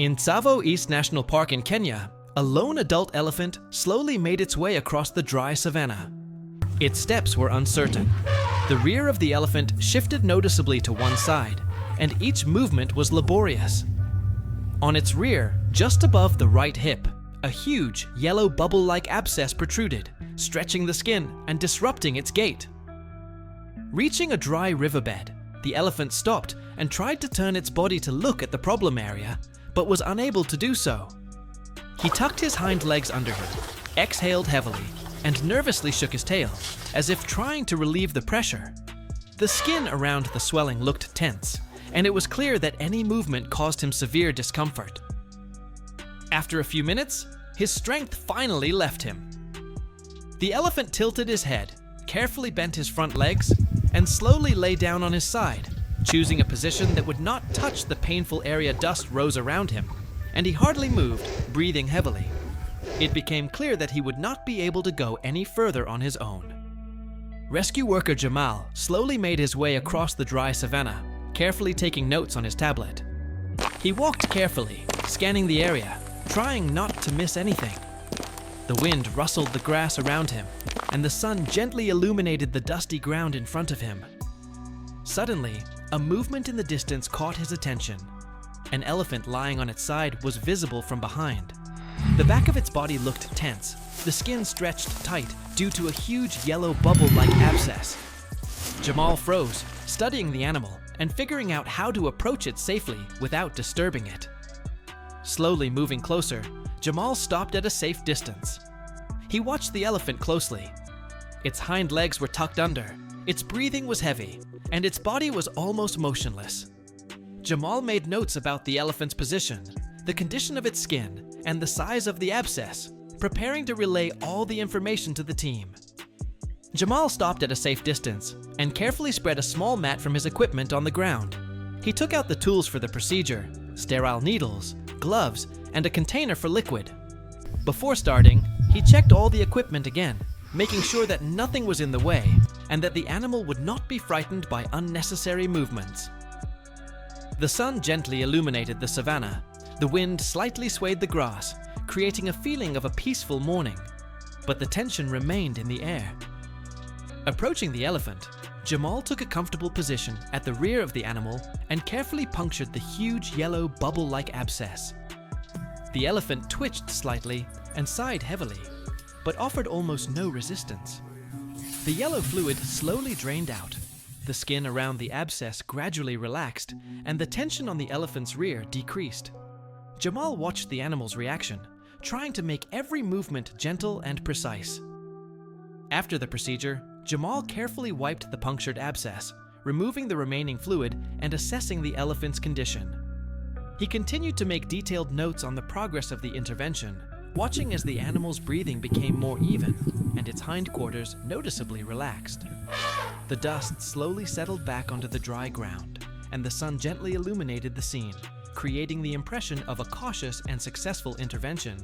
In Tsavo East National Park in Kenya, a lone adult elephant slowly made its way across the dry savanna. Its steps were uncertain. The rear of the elephant shifted noticeably to one side, and each movement was laborious. On its rear, just above the right hip, a huge, yellow bubble-like abscess protruded, stretching the skin and disrupting its gait. Reaching a dry riverbed, the elephant stopped and tried to turn its body to look at the problem area, but was unable to do so. He tucked his hind legs under him, exhaled heavily, and nervously shook his tail, as if trying to relieve the pressure. The skin around the swelling looked tense, and it was clear that any movement caused him severe discomfort. After a few minutes, his strength finally left him. The elephant tilted his head, carefully bent his front legs, and slowly lay down on his side, choosing a position that would not touch the painful area. Dust rose around him, and he hardly moved, breathing heavily. It became clear that he would not be able to go any further on his own. Rescue worker Jamal slowly made his way across the dry savanna, carefully taking notes on his tablet. He walked carefully, scanning the area, trying not to miss anything. The wind rustled the grass around him, and the sun gently illuminated the dusty ground in front of him. Suddenly, a movement in the distance caught his attention. An elephant lying on its side was visible from behind. The back of its body looked tense, the skin stretched tight due to a huge yellow bubble-like abscess. Jamal froze, studying the animal and figuring out how to approach it safely without disturbing it. Slowly moving closer, Jamal stopped at a safe distance. He watched the elephant closely. Its hind legs were tucked under, its breathing was heavy, and its body was almost motionless. Jamal made notes about the elephant's position, the condition of its skin, and the size of the abscess, preparing to relay all the information to the team. Jamal stopped at a safe distance and carefully spread a small mat from his equipment on the ground. He took out the tools for the procedure, sterile needles, gloves, and a container for liquid. Before starting, he checked all the equipment again, making sure that nothing was in the way and that the animal would not be frightened by unnecessary movements. The sun gently illuminated the savanna. The wind slightly swayed the grass, creating a feeling of a peaceful morning, but the tension remained in the air. Approaching the elephant, Jamal took a comfortable position at the rear of the animal and carefully punctured the huge yellow bubble-like abscess. The elephant twitched slightly and sighed heavily, but offered almost no resistance. The yellow fluid slowly drained out. The skin around the abscess gradually relaxed, and the tension on the elephant's rear decreased. Jamal watched the animal's reaction, trying to make every movement gentle and precise. After the procedure, Jamal carefully wiped the punctured abscess, removing the remaining fluid and assessing the elephant's condition. He continued to make detailed notes on the progress of the intervention, watching as the animal's breathing became more even and its hindquarters noticeably relaxed. The dust slowly settled back onto the dry ground, and the sun gently illuminated the scene, creating the impression of a cautious and successful intervention.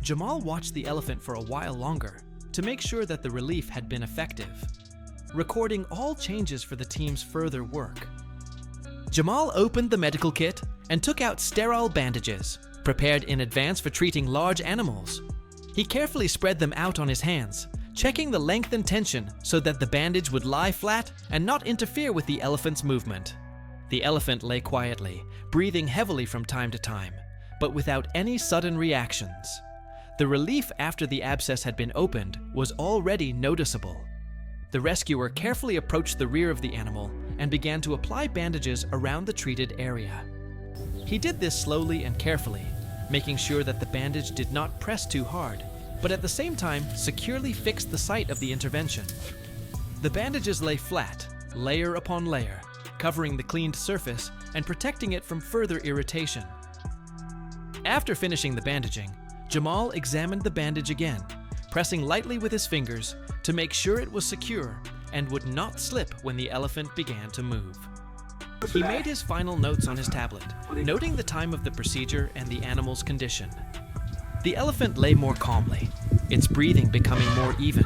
Jamal watched the elephant for a while longer to make sure that the relief had been effective, recording all changes for the team's further work. Jamal opened the medical kit and took out sterile bandages, prepared in advance for treating large animals. He carefully spread them out on his hands, checking the length and tension so that the bandage would lie flat and not interfere with the elephant's movement. The elephant lay quietly, breathing heavily from time to time, but without any sudden reactions. The relief after the abscess had been opened was already noticeable. The rescuer carefully approached the rear of the animal and began to apply bandages around the treated area. He did this slowly and carefully, making sure that the bandage did not press too hard, but at the same time securely fixed the site of the intervention. The bandages lay flat, layer upon layer, covering the cleaned surface and protecting it from further irritation. After finishing the bandaging, Jamal examined the bandage again, pressing lightly with his fingers to make sure it was secure and would not slip when the elephant began to move. He made his final notes on his tablet, noting the time of the procedure and the animal's condition. The elephant lay more calmly, its breathing becoming more even.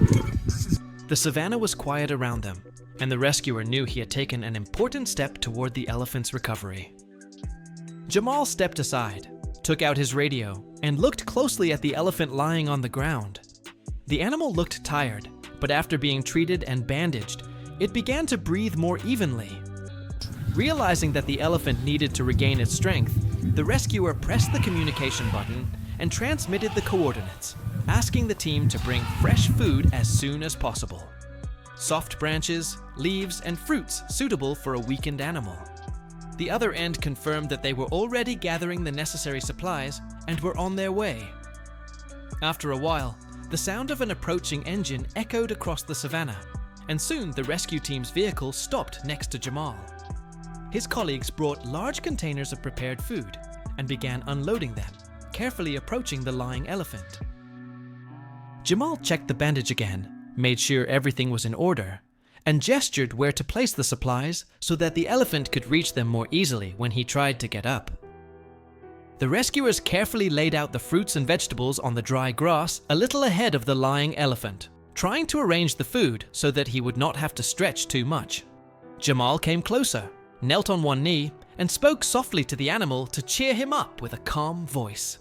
The savanna was quiet around them, and the rescuer knew he had taken an important step toward the elephant's recovery. Jamal stepped aside, took out his radio and looked closely at the elephant lying on the ground. The animal looked tired, but after being treated and bandaged, it began to breathe more evenly. Realizing that the elephant needed to regain its strength, the rescuer pressed the communication button and transmitted the coordinates, asking the team to bring fresh food as soon as possible. Soft branches, leaves, and fruits suitable for a weakened animal. The other end confirmed that they were already gathering the necessary supplies and were on their way. After a while, the sound of an approaching engine echoed across the savannah, and soon the rescue team's vehicle stopped next to Jamal. His colleagues brought large containers of prepared food and began unloading them, carefully approaching the lying elephant. Jamal checked the bandage again, made sure everything was in order, and gestured where to place the supplies so that the elephant could reach them more easily when he tried to get up. The rescuers carefully laid out the fruits and vegetables on the dry grass a little ahead of the lying elephant, trying to arrange the food so that he would not have to stretch too much. Jamal came closer, knelt on one knee, and spoke softly to the animal to cheer him up with a calm voice.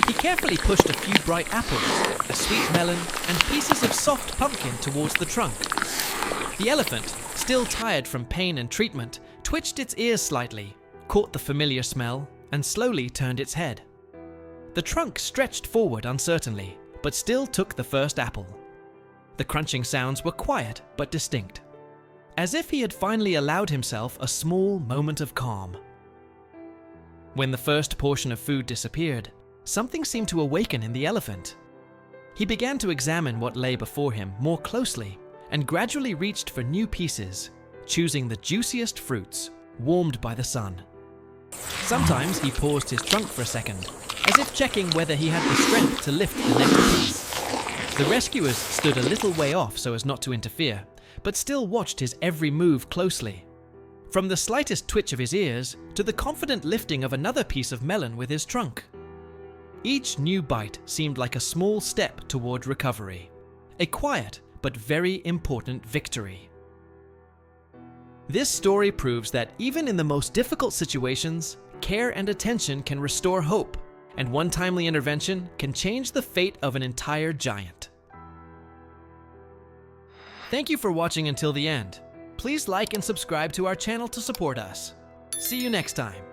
He carefully pushed a few bright apples, a sweet melon, and pieces of soft pumpkin towards the trunk. The elephant, still tired from pain and treatment, twitched its ears slightly, caught the familiar smell, and slowly turned its head. The trunk stretched forward uncertainly, but still took the first apple. The crunching sounds were quiet but distinct, as if he had finally allowed himself a small moment of calm. When the first portion of food disappeared, something seemed to awaken in the elephant. He began to examine what lay before him more closely and gradually reached for new pieces, choosing the juiciest fruits, warmed by the sun. Sometimes he paused his trunk for a second, as if checking whether he had the strength to lift the next piece. The rescuers stood a little way off so as not to interfere, but still watched his every move closely. From the slightest twitch of his ears to the confident lifting of another piece of melon with his trunk. Each new bite seemed like a small step toward recovery, a quiet but very important victory. This story proves that even in the most difficult situations, care and attention can restore hope, and one timely intervention can change the fate of an entire giant. Thank you for watching until the end. Please like and subscribe to our channel to support us. See you next time.